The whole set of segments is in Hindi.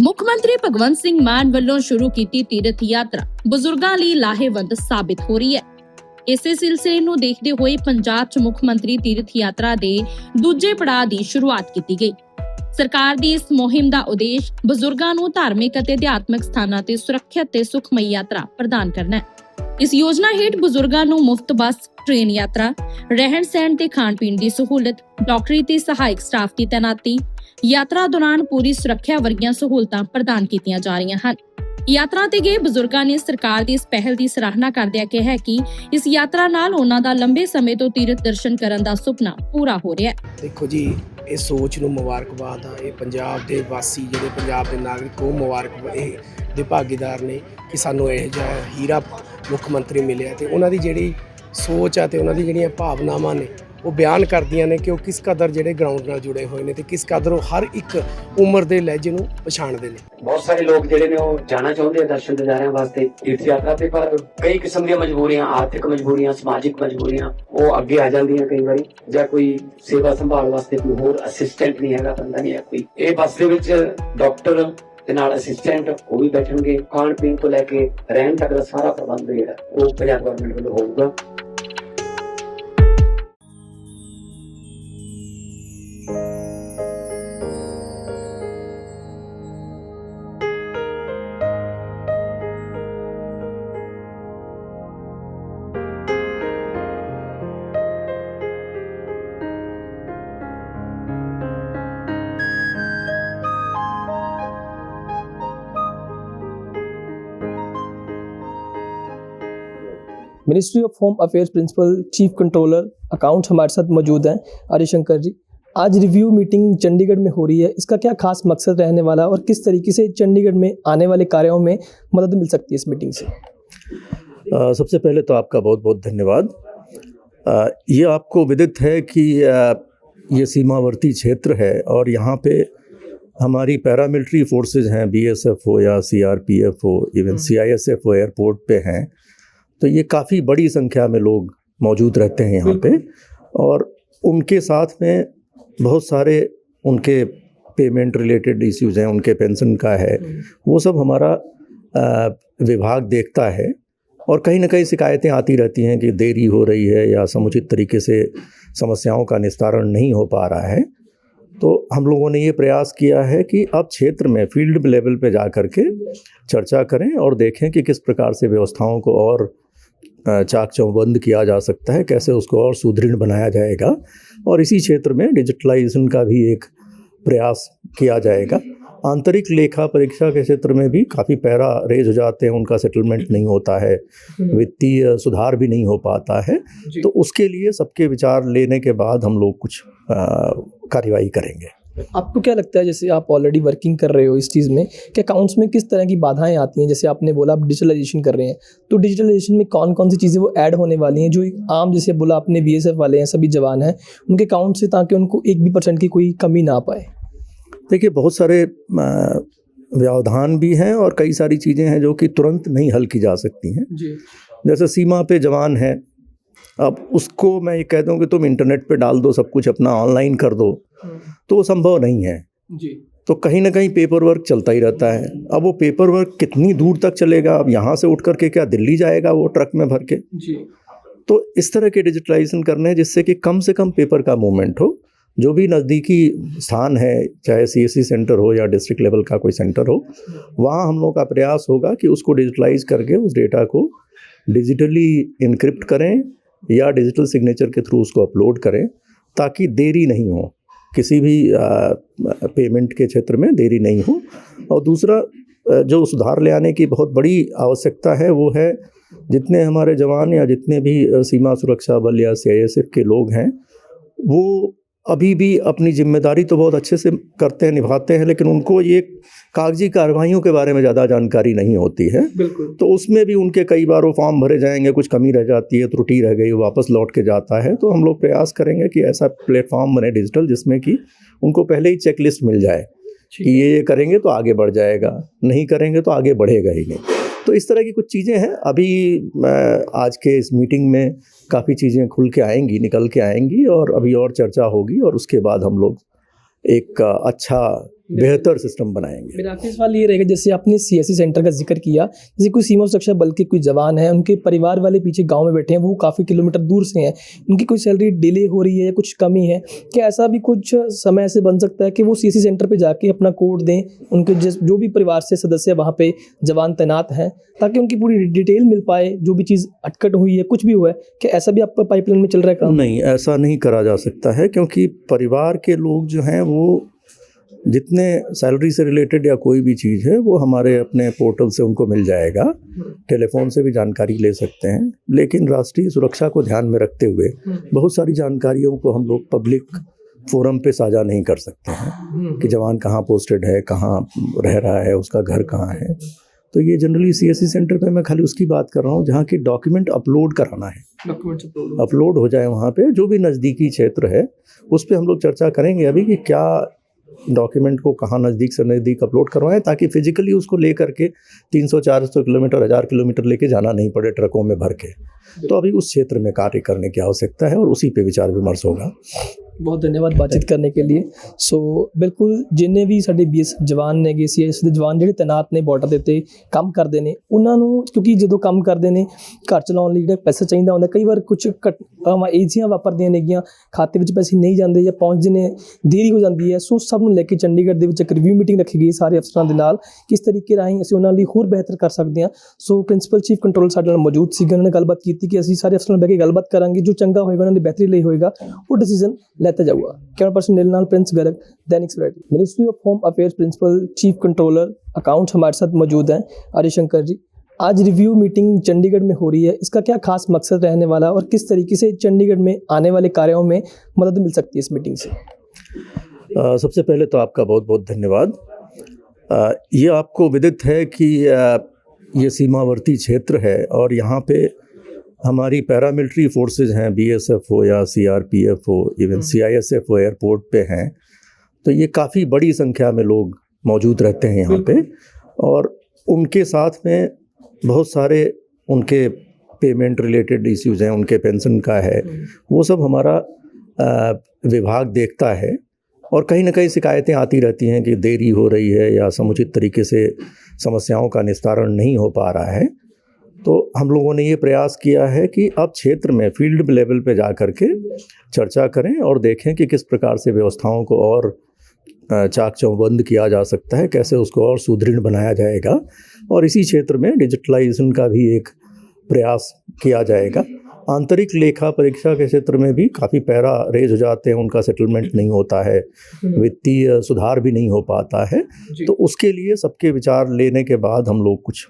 ਮੁੱਖ ਮੰਤਰੀ ਭਗਵੰਤ ਸਿੰਘ ਮਾਨ ਵੱਲੋਂ ਸ਼ੁਰੂ ਕੀਤੀ ਤੀਰਥ ਯਾਤਰਾ ਬਜ਼ੁਰਗਾਂ ਲਈ ਲਾਹੇਵੰਦ ਸਾਬਿਤ ਹੋ ਰਹੀ ਹੈ। ਇਸੇ ਸਿਲਸਿਲੇ ਨੂੰ ਦੇਖਦੇ ਹੋਏ ਪੰਜਾਬ 'ਚ ਮੁੱਖ ਮੰਤਰੀ ਤੀਰਥ ਯਾਤਰਾ ਦੇ ਦੂਜੇ ਪੜਾਅ ਦੀ ਸ਼ੁਰੂਆਤ ਕੀਤੀ ਗਈ। ਸਰਕਾਰ ਦੀ ਇਸ ਮੁਹਿੰਮ ਦਾ ਉਦੇਸ਼ ਬਜ਼ੁਰਗਾਂ ਨੂੰ ਧਾਰਮਿਕ ਅਤੇ ਅਧਿਆਤਮਿਕ ਸਥਾਨਾਂ ਤੇ ਸੁਰੱਖਿਅਤ ਤੇ ਸੁਖਮਈ ਯਾਤਰਾ ਪ੍ਰਦਾਨ ਕਰਨਾ ਹੈ। ਇਸ ਯੋਜਨਾ ਹੇਠ ਬਜ਼ੁਰਗਾਂ ਨੂੰ ਮੁਫਤ ਬੱਸ, ਟ੍ਰੇਨ ਯਾਤਰਾ, ਰਹਿਣ ਸਹਿਣ ਤੇ ਖਾਣ ਪੀਣ ਦੀ ਸਹੂਲਤ, ਡਾਕਟਰੀ ਤੇ ਸਹਾਇਕ ਸਟਾਫ ਦੀ ਤੈਨਾਤੀ, ਯਾਤਰਾ ਦੌਰਾਨ ਪੂਰੀ ਸੁਰੱਖਿਆ ਵਰਗੀਆਂ ਸਹੂਲਤਾਂ ਪ੍ਰਦਾਨ ਕੀਤੀਆਂ ਜਾ ਰਹੀਆਂ ਹਨ। ਯਾਤਰਾ ਤੇ ਗਏ ਬਜ਼ੁਰਗਾਂ ਨੇ ਸਰਕਾਰ ਦੀ ਇਸ ਪਹਿਲ ਦੀ ਸਰਾਹਨਾ ਕਰਦਿਆਂ ਕਿਹਾ ਕਿ ਇਸ ਯਾਤਰਾ ਨਾਲ ਉਹਨਾਂ ਦਾ ਲੰਬੇ ਸਮੇਂ ਤੋਂ ਤੀਰਥ ਦਰਸ਼ਨ ਕਰਨ ਦਾ ਸੁਪਨਾ ਪੂਰਾ ਹੋ ਰਿਹਾ ਹੈ। ਦੇਖੋ ਜੀ, ਇਹ ਸੋਚ ਨੂੰ ਮੁਬਾਰਕਬਾਦ ਆ। ਇਹ ਪੰਜਾਬ ਦੇ ਵਾਸੀ ਜਿਹੜੇ ਪੰਜਾਬ ਦੇ ਨਾਗਰਿਕ ਉਹ ਮੁਬਾਰਕ ਇਹ ਦੇ ਭਾਗੀਦਾਰ ਨੇ ਕਿ ਸਾਨੂੰ ਇਹ ਜਿਹਾ ਹੀਰਾ ਮੁੱਖ ਮੰਤਰੀ ਮਿਲਿਆ ਤੇ ਉਹਨਾਂ ਦੀ ਜਿਹੜੀ ਸੋਚ ਆ ਤੇ ਉਹਨਾਂ ਦੀ ਜਿਹੜੀਆਂ ਭਾਵਨਾਵਾਂ ਨੇ ਉਹ ਬਿਆਨ ਕਰਦੀਆਂ ਨੇ ਕਿ ਉਹ ਕਿਸ ਕਦਰ ਜਿਹੜੇ ਗਰਾਊਂਡ ਨਾਲ ਜੁੜੇ ਹੋਏ ਨੇ ਤੇ ਕਿਸ ਕਦਰ ਉਹ ਹਰ ਇੱਕ ਉਮਰ ਦੇ ਲਹਿਜੇ ਨੂੰ ਪਛਾਣਦੇ ਨੇ। ਬਹੁਤ ਸਾਰੇ ਲੋਕ ਜਿਹੜੇ ਨੇ ਉਹ ਜਾਣਾ ਚਾਹੁੰਦੇ ਆ ਦਰਸ਼ਨ ਦਿਦਾਰਿਆਂ ਵਾਸਤੇ ਤੀਰਥ ਯਾਤਰਾ ਤੇ, ਪਰ ਕਈ ਕਿਸਮ ਦੀਆਂ ਮਜਬੂਰੀਆਂ, ਆਰਥਿਕ ਮਜਬੂਰੀਆਂ, ਸਮਾਜਿਕ ਮਜਬੂਰੀਆਂ ਉਹ ਅੱਗੇ ਆ ਜਾਂਦੀਆਂ ਕਈ ਵਾਰੀ, ਜਾਂ ਕੋਈ ਸੇਵਾ ਸੰਭਾਲ ਵਾਸਤੇ ਕੋਈ ਹੋਰ ਅਸਿਸਟੈਂਟ ਨਹੀਂ ਹੈਗਾ, ਬੰਦਾ ਨਹੀਂ ਹੈ ਕੋਈ। ਇਹ ਬੱਸ ਦੇ ਵਿੱਚ ਡਾਕਟਰ ਤੇ ਨਾਲ ਅਸਿਸਟੈਂਟ ਉਹ ਵੀ ਬੈਠਣਗੇ। ਖਾਣ ਪੀਣ ਤੋਂ ਲੈ ਕੇ ਰਹਿਣ ਤੱਕ ਦਾ ਸਾਰਾ ਪ੍ਰਬੰਧ ਜਿਹੜਾ ਉਹ ਪੰਜਾਬ ਗਵਰਨਮੈਂਟ ਵੱਲੋਂ ਹੋਊਗਾ। Ministry of home affairs principal chief controller accounts हमारे साथ मौजूद हैं आर्यशंकर जी। आज रिव्यू मीटिंग चंडीगढ़ में हो रही है, इसका क्या खास मकसद रहने वाला है और किस तरीके से चंडीगढ़ में आने वाले कार्यों में मदद मिल सकती है इस मीटिंग से? सबसे पहले तो आपका बहुत बहुत धन्यवाद। ये आपको विदित है कि ये सीमावर्ती क्षेत्र है और यहाँ पे हमारी पैरामिलिट्री फोर्सेज हैं, BSF हो या CRPF हो, इवन CISF हो, एयरपोर्ट पे हैं। तो ये काफ़ी बड़ी संख्या में लोग मौजूद रहते हैं यहाँ पे और उनके साथ में बहुत सारे उनके पेमेंट रिलेटेड इश्यूज़ हैं, उनके पेंशन का है, वो सब हमारा विभाग देखता है। और कहीं ना कहीं शिकायतें आती रहती हैं कि देरी हो रही है या समुचित तरीके से समस्याओं का निस्तारण नहीं हो पा रहा है। तो हम लोगों ने ये प्रयास किया है कि अब क्षेत्र में फील्ड लेवल पे जा कर के चर्चा करें और देखें कि किस प्रकार से व्यवस्थाओं को और चाक चौबंद किया जा सकता है, कैसे उसको और सुदृढ़ बनाया जाएगा। और इसी क्षेत्र में डिजिटलाइजेशन का भी एक प्रयास किया जाएगा। आंतरिक लेखा परीक्षा के क्षेत्र में भी काफ़ी पैरा रेज हो जाते हैं, उनका सेटलमेंट नहीं होता है, वित्तीय सुधार भी नहीं हो पाता है। तो उसके लिए सबके विचार लेने के बाद हम लोग कुछ कार्यवाही करेंगे। आपको क्या लगता है, जैसे आप ऑलरेडी वर्किंग कर रहे हो इस चीज़ में, कि अकाउंट्स में किस तरह की बाधाएं आती हैं? जैसे आपने बोला आप डिजिटलाइजेशन कर रहे हैं, तो डिजिटलाइजेशन में कौन कौन सी चीज़ें वो ऐड होने वाली हैं जो एक आम, जैसे बोला आपने BSF वाले हैं, सभी जवान हैं, उनके अकाउंट से, ताकि उनको 1% की कोई कमी ना पाए? देखिए, बहुत सारे व्यवधान भी हैं और कई सारी चीज़ें हैं जो कि तुरंत नहीं हल की जा सकती हैं जी। जैसे सीमा पे जवान है, अब उसको मैं ये कह दूँ कि तुम इंटरनेट पे डाल दो, सब कुछ अपना ऑनलाइन कर दो, तो वो संभव नहीं है जी। तो कहीं ना कहीं पेपर वर्क चलता ही रहता है। अब वो पेपर वर्क कितनी दूर तक चलेगा? अब यहाँ से उठ करके क्या दिल्ली जाएगा वो ट्रक में भर के जी? तो इस तरह के डिजिटलाइजेशन करने जिससे कि कम से कम पेपर का मूवमेंट हो। जो भी नज़दीकी स्थान है, चाहे CSC सेंटर हो या डिस्ट्रिक्ट लेवल का कोई सेंटर हो, वहाँ हम लोग का प्रयास होगा कि उसको डिजिटलाइज करके उस डेटा को डिजिटली इनक्रिप्ट करें या डिजिटल सिग्नेचर के थ्रू उसको अपलोड करें, ताकि देरी नहीं हो, किसी भी पेमेंट के क्षेत्र में देरी नहीं हो। और दूसरा जो सुधार ले आने की बहुत बड़ी आवश्यकता है वो है, जितने हमारे जवान या जितने भी सीमा सुरक्षा बल या CISF के लोग हैं, वो अभी भी अपनी जिम्मेदारी तो बहुत अच्छे से करते हैं, निभाते हैं, लेकिन उनको ये कागजी कार्रवाइयों के बारे में ज़्यादा जानकारी नहीं होती है। बिल्कुल। तो उसमें भी उनके कई बार वो फॉर्म भरे जाएंगे, कुछ कमी रह जाती है, त्रुटि रह गई, वापस लौट के जाता है। तो हम लोग प्रयास करेंगे कि ऐसा प्लेटफॉर्म बने डिजिटल, जिसमें कि उनको पहले ही चेक लिस्ट मिल जाए कि ये करेंगे तो आगे बढ़ जाएगा, नहीं करेंगे तो आगे बढ़ेगा ही नहीं। तो इस तरह की कुछ चीज़ें हैं। अभी आज के इस मीटिंग में काफ़ी चीज़ें खुल के आएंगी, निकल के आएंगी, और अभी और चर्चा होगी और उसके बाद हम लोग एक अच्छा बेहतर सिस्टम बनाएंगे। मेरा आखिरी सवाल ये रहेगा, जैसे आपने सीएससी सेंटर का जिक्र किया, जैसे कोई सीमा सुरक्षा बल के कोई जवान है, उनके परिवार वाले पीछे गांव में बैठे हैं, वो काफ़ी किलोमीटर दूर से हैं, उनकी कोई सैलरी डिले हो रही है या कुछ कमी है, क्या ऐसा भी कुछ समय से बन सकता है कि वो सीएससी सेंटर पे जाके अपना कोड दें, उनके जो भी परिवार से सदस्य वहाँ पे जवान तैनात हैं, ताकि उनकी पूरी डिटेल मिल पाए, जो भी चीज़ अटकट हुई है, कुछ भी हुआ है, क्या ऐसा भी आपका पाइपलाइन में चल रहा है काम? नहीं, ऐसा नहीं करा जा सकता है, क्योंकि परिवार के लोग जो हैं वो जितने सैलरी से रिलेटेड या कोई भी चीज़ है वो हमारे अपने पोर्टल से उनको मिल जाएगा, टेलीफोन से भी जानकारी ले सकते हैं। लेकिन राष्ट्रीय सुरक्षा को ध्यान में रखते हुए बहुत सारी जानकारियों को हम लोग पब्लिक फोरम पे साझा नहीं कर सकते हैं कि जवान कहाँ पोस्टेड है, कहाँ रह रहा है, उसका घर कहाँ है। तो ये जनरली सीएससी सेंटर पे मैं खाली उसकी बात कर रहा हूँ जहाँ की डॉक्यूमेंट अपलोड कराना है, अपलोड हो जाए वहाँ पे, जो भी नज़दीकी क्षेत्र है उस पर हम लोग चर्चा करेंगे अभी कि क्या डॉक्यूमेंट को कहाँ नज़दीक से नज़दीक अपलोड करवाएं, ताकि फिजिकली उसको लेकर के 300-400 किलोमीटर 1000 किलोमीटर लेके जाना नहीं पड़े ट्रकों में भर के। तो अभी उस क्षेत्र में कार्य करने की आवश्यकता है और उसी पे विचार विमर्श होगा। बहुत धन्यवाद बातचीत करने के लिए। सो बिल्कुल जिन्ने भी साडे बीएसएफ जवान ने सीएस ਦੇ ਜਵਾਨ ਜਿਹੜੇ ਤੈਨਾਤ ਨੇ ਬਾਰਡਰ ਦੇ ਉੱਤੇ ਕੰਮ ਕਰਦੇ ਨੇ, ਉਹਨਾਂ ਨੂੰ ਕਿਉਂਕਿ ਜਦੋਂ ਕੰਮ ਕਰਦੇ ਨੇ ਘਰ ਚਲਾਉਣ ਲਈ ਜਿਹੜਾ ਪੈਸਾ ਚਾਹੀਦਾ ਹੁੰਦਾ, ਕਈ ਵਾਰ ਕੁਝ ਏਜੀਆਂ ਵਾਪਰਦੀਆਂ ਨੇਗੀਆਂ, ਖਾਤੇ ਵਿੱਚ ਪੈਸੇ ਨਹੀਂ ਜਾਂਦੇ ਜਾਂ ਪਹੁੰਚਦੇ ਨੇ, ਦੇਰੀ ਹੋ ਜਾਂਦੀ ਹੈ। ਸੋ ਸਭ ਨੂੰ ਲੈ ਕੇ ਚੰਡੀਗੜ੍ਹ ਦੇ ਵਿੱਚ ਇੱਕ ਰਿਵਿਊ ਮੀਟਿੰਗ ਰੱਖੀ ਗਈ ਸਾਰੇ ਅਫਸਰਾਂ ਦੇ ਨਾਲ, ਕਿਸ ਤਰੀਕੇ ਰਾਹੀਂ ਅਸੀਂ ਉਹਨਾਂ ਲਈ ਹੋਰ ਬਿਹਤਰ ਕਰ ਸਕਦੇ ਹਾਂ। ਸੋ ਪ੍ਰਿੰਸੀਪਲ ਚੀਫ ਕੰਟਰੋਲ ਸਾਡੇ ਨਾਲ ਮੌਜੂਦ ਸੀਗੇ, ਉਹਨਾਂ ਨੇ ਗੱਲਬਾਤ ਕੀਤੀ ਕਿ ਅਸੀਂ ਸਾਰੇ ਅਫਸਰਾਂ ਨਾਲ ਬਹਿ ਕੇ ਗੱਲਬਾਤ ਕਰਾਂਗੇ, ਜੋ ਚੰਗਾ ਹੋਏਗਾ ਉਹਨਾਂ ਦੀ ਬਿਹਤਰੀ ਲਈ ਹੋਏਗਾ ਉਹ ਡਿਸੀਜਨ ਲੈਤਾ ਜਾਊਗਾ। कैमरा पर्सन नीलनाल Prince Garg, Dainik Savera. Ministry of home affairs principal chief controller accounts हमारे साथ मौजूद हैं हरिशंकर जी। आज रिव्यू मीटिंग चंडीगढ़ में हो रही है, इसका क्या खास मकसद रहने वाला और किस तरीके से चंडीगढ़ में आने वाले कार्यों में मदद मिल सकती है इस मीटिंग से? सबसे पहले तो आपका बहुत बहुत धन्यवाद। ये आपको विदित है कि ये सीमावर्ती क्षेत्र है और यहाँ पे हमारी पैरामिलिट्री फोर्सेज हैं, बीएसएफ हो या सीआरपीएफ हो, इवन सीआईएसएफ हो, एयरपोर्ट पे हैं। तो ये काफ़ी बड़ी संख्या में लोग मौजूद रहते हैं यहाँ पे, और उनके साथ में बहुत सारे उनके पेमेंट रिलेटेड इश्यूज़ हैं, उनके पेंशन का है, वो सब हमारा विभाग देखता है। और कहीं ना कहीं शिकायतें आती रहती हैं कि देरी हो रही है या समुचित तरीके से समस्याओं का निस्तारण नहीं हो पा रहा है। तो हम लोगों ने ये प्रयास किया है कि अब क्षेत्र में फील्ड लेवल पे जा कर के चर्चा करें और देखें कि किस प्रकार से व्यवस्थाओं को और चाक चौबंद किया जा सकता है, कैसे उसको और सुदृढ़ बनाया जाएगा, और इसी क्षेत्र में डिजिटलाइजेशन का भी एक प्रयास किया जाएगा। आंतरिक लेखा परीक्षा के क्षेत्र में भी काफ़ी पैरा रेज हो जाते हैं, उनका सेटलमेंट नहीं होता है, वित्तीय सुधार भी नहीं हो पाता है। तो उसके लिए सबके विचार लेने के बाद हम लोग कुछ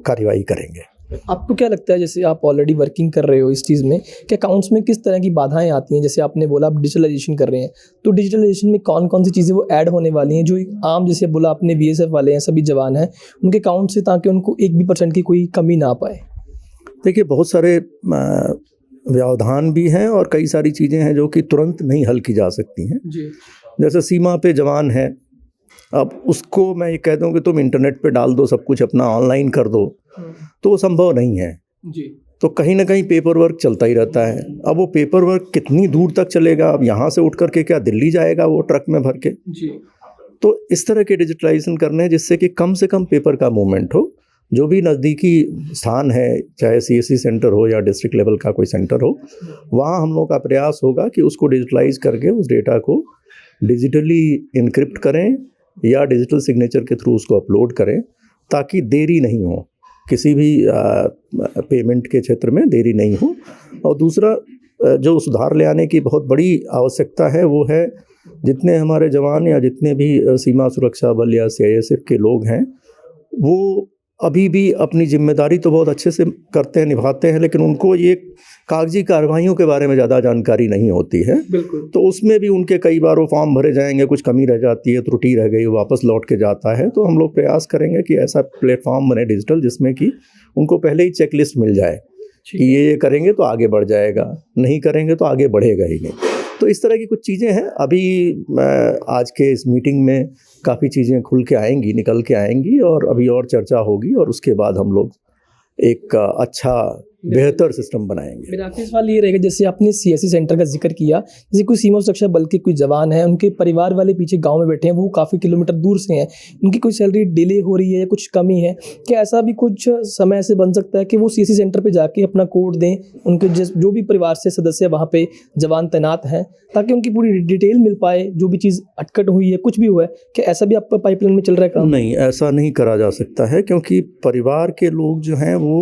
कार्रवाई करेंगे। आपको क्या लगता है, जैसे आप ऑलरेडी वर्किंग कर रहे हो इस चीज़ में, कि अकाउंट्स में किस तरह की बाधाएं आती हैं? जैसे आपने बोला आप डिजिटलाइजेशन कर रहे हैं, तो डिजिटलाइजेशन में कौन कौन सी चीज़ें वो ऐड होने वाली हैं जो एक आम, जैसे बोला आपने बीएसएफ वाले हैं, सभी जवान हैं, उनके अकाउंट से, ताकि उनको 1% की कोई कमी ना पाए? देखिए, बहुत सारे व्यवधान भी हैं और कई सारी चीज़ें हैं जो कि तुरंत नहीं हल की जा सकती हैं। जैसे सीमा पे जवान है, अब उसको मैं ये कह दूँ कि तुम इंटरनेट पे डाल दो, सब कुछ अपना ऑनलाइन कर दो, तो वो संभव नहीं है। तो कहीं ना कहीं पेपर वर्क चलता ही रहता है। अब वो पेपर वर्क कितनी दूर तक चलेगा? अब यहाँ से उठ करके क्या दिल्ली जाएगा वो ट्रक में भर के? तो इस तरह के डिजिटलाइजेशन करने हैं जिससे कि कम से कम पेपर का मूवमेंट हो। जो भी नज़दीकी स्थान है, चाहे सीएससी सेंटर हो या डिस्ट्रिक्ट लेवल का कोई सेंटर हो, वहाँ हम लोग का प्रयास होगा कि उसको डिजिटलाइज करके उस डेटा को डिजिटली इनक्रिप्ट करें या डिजिटल सिग्नेचर के थ्रू उसको अपलोड करें, ताकि देरी नहीं हो, किसी भी पेमेंट के क्षेत्र में देरी नहीं हो। और दूसरा जो सुधार ले आने की बहुत बड़ी आवश्यकता है वो है, जितने हमारे जवान या जितने भी सीमा सुरक्षा बल या सीआईएसएफ के लोग हैं, वो अभी भी अपनी जिम्मेदारी तो बहुत अच्छे से करते हैं, निभाते हैं, लेकिन उनको ये कागजी कार्रवाइयों के बारे में ज़्यादा जानकारी नहीं होती है। तो उसमें भी उनके कई बार वो फॉर्म भरे जाएंगे, कुछ कमी रह जाती है, त्रुटि रह गई, वापस लौट के जाता है। तो हम लोग प्रयास करेंगे कि ऐसा प्लेटफॉर्म बने डिजिटल, जिसमें कि उनको पहले ही चेकलिस्ट मिल जाए कि ये करेंगे तो आगे बढ़ जाएगा, नहीं करेंगे तो आगे बढ़ेगा ही नहीं। तो इस तरह की कुछ चीज़ें हैं। अभी आज के इस मीटिंग में काफ़ी चीज़ें खुल के आएंगी, निकल के आएंगी, और अभी और चर्चा होगी, और उसके बाद हम लोग एक अच्छा बेहतर सिस्टम बनाएंगे। मेरा आखिरी सवाल ये रहेगा, जैसे आपने सीएससी सेंटर का जिक्र किया, जैसे कोई सीमा सुरक्षा बल के कोई जवान है, उनके परिवार वाले पीछे गांव में बैठे हैं, वो काफ़ी किलोमीटर दूर से हैं, उनकी कोई सैलरी डिले हो रही है या कुछ कमी है, क्या ऐसा भी कुछ समय से बन सकता है कि वो सीएससी सेंटर पे जाके अपना कोड दें, उनके जो भी परिवार से सदस्य वहाँ पे जवान तैनात हैं, ताकि उनकी पूरी डिटेल मिल पाए, जो भी चीज़ अटकट हुई है, कुछ भी हुआ है, क्या ऐसा भी आपका पाइपलाइन में चल रहा है काम? नहीं, ऐसा नहीं करा जा सकता है, क्योंकि परिवार के लोग जो हैं वो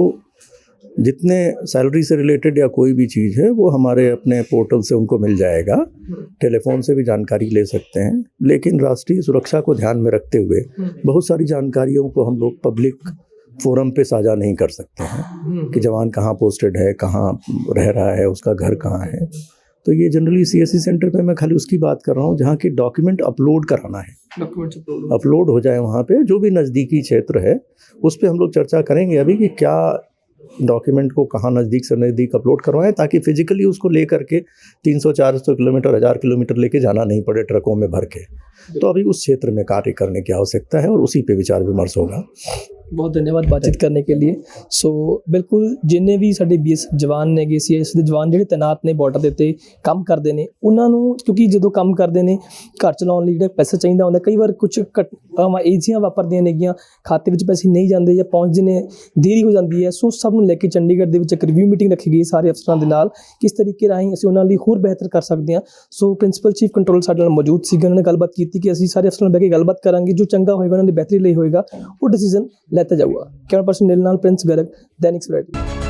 जितने सैलरी से रिलेटेड या कोई भी चीज़ है वो हमारे अपने पोर्टल से उनको मिल जाएगा, टेलीफोन से भी जानकारी ले सकते हैं। लेकिन राष्ट्रीय सुरक्षा को ध्यान में रखते हुए बहुत सारी जानकारियों को हम लोग पब्लिक फोरम पे साझा नहीं कर सकते हैं कि जवान कहाँ पोस्टेड है, कहाँ रह रहा है, उसका घर कहाँ है। तो ये जनरली सीएससी सेंटर पे मैं खाली उसकी बात कर रहा हूँ जहाँ की डॉक्यूमेंट अपलोड कराना है, अपलोड हो जाए वहाँ पे, जो भी नज़दीकी क्षेत्र है उस पर हम लोग चर्चा करेंगे अभी कि क्या डॉक्यूमेंट को कहाँ नज़दीक से नज़दीक अपलोड करवाएं, ताकि फिजिकली उसको ले करके 300-400 किलोमीटर 1000 किलोमीटर लेके जाना नहीं पड़े ट्रकों में भर के। तो अभी उस क्षेत्र में कार्य करने की आवश्यकता है और उसी पे विचार विमर्श होगा। बहुत धन्यवाद बातचीत करने के लिए। सो बिल्कुल जिन्ने भी ਸਾਡੇ BSF ਜਵਾਨ ਨੇਗੇ, CIS ਦੇ ਜਵਾਨ ਜਿਹੜੇ ਤੈਨਾਤ ਨੇ ਬਾਰਡਰ ਦੇ ਉੱਤੇ ਕੰਮ ਕਰਦੇ ਨੇ, ਉਹਨਾਂ ਨੂੰ ਕਿਉਂਕਿ ਜਦੋਂ ਕੰਮ ਕਰਦੇ ਨੇ ਘਰ ਚਲਾਉਣ ਲਈ ਜਿਹੜਾ ਪੈਸਾ ਚਾਹੀਦਾ ਹੁੰਦਾ, ਕਈ ਵਾਰ ਕੁਝ ਏਜੀਆਂ ਵਾਪਰਦੀਆਂ ਨੇਗੀਆਂ, ਖਾਤੇ ਵਿੱਚ ਪੈਸੇ ਨਹੀਂ ਜਾਂਦੇ ਜਾਂ ਪਹੁੰਚਦੇ ਨੇ, ਦੇਰੀ ਹੋ ਜਾਂਦੀ ਹੈ। ਸੋ ਸਭ ਨੂੰ ਲੈ ਕੇ ਚੰਡੀਗੜ੍ਹ ਦੇ ਵਿੱਚ ਇੱਕ ਰਿਵਿਊ ਮੀਟਿੰਗ ਰੱਖੀ ਗਈ ਸਾਰੇ ਅਫਸਰਾਂ ਦੇ ਨਾਲ, ਕਿਸ ਤਰੀਕੇ ਰਾਹੀਂ ਅਸੀਂ ਉਹਨਾਂ ਲਈ ਹੋਰ ਬਿਹਤਰ ਕਰ ਸਕਦੇ ਹਾਂ। ਸੋ ਪ੍ਰਿੰਸੀਪਲ ਚੀਫ ਕੰਟਰੋਲ ਸਾਡੇ ਨਾਲ ਮੌਜੂਦ ਸੀਗੇ, ਉਹਨਾਂ ਨੇ ਗੱਲਬਾਤ ਕੀਤੀ ਕਿ ਅਸੀਂ ਸਾਰੇ ਅਫਸਰਾਂ ਨਾਲ ਬਹਿ ਕੇ ਗੱਲਬਾਤ ਕਰਾਂਗੇ, ਜੋ ਚੰਗਾ ਹੋਏਗਾ ਉਹਨਾਂ ਦੀ ਬਿਹਤਰੀ ਲਈ ਹੋਏਗਾ, ਉਹ ਡਿਸੀਜਨ ਲੈਤਾ ਜਾਊਗਾ। कैमरा पर्सन नील नाल प्रिंस गर्ग, दैनिक सवेरा।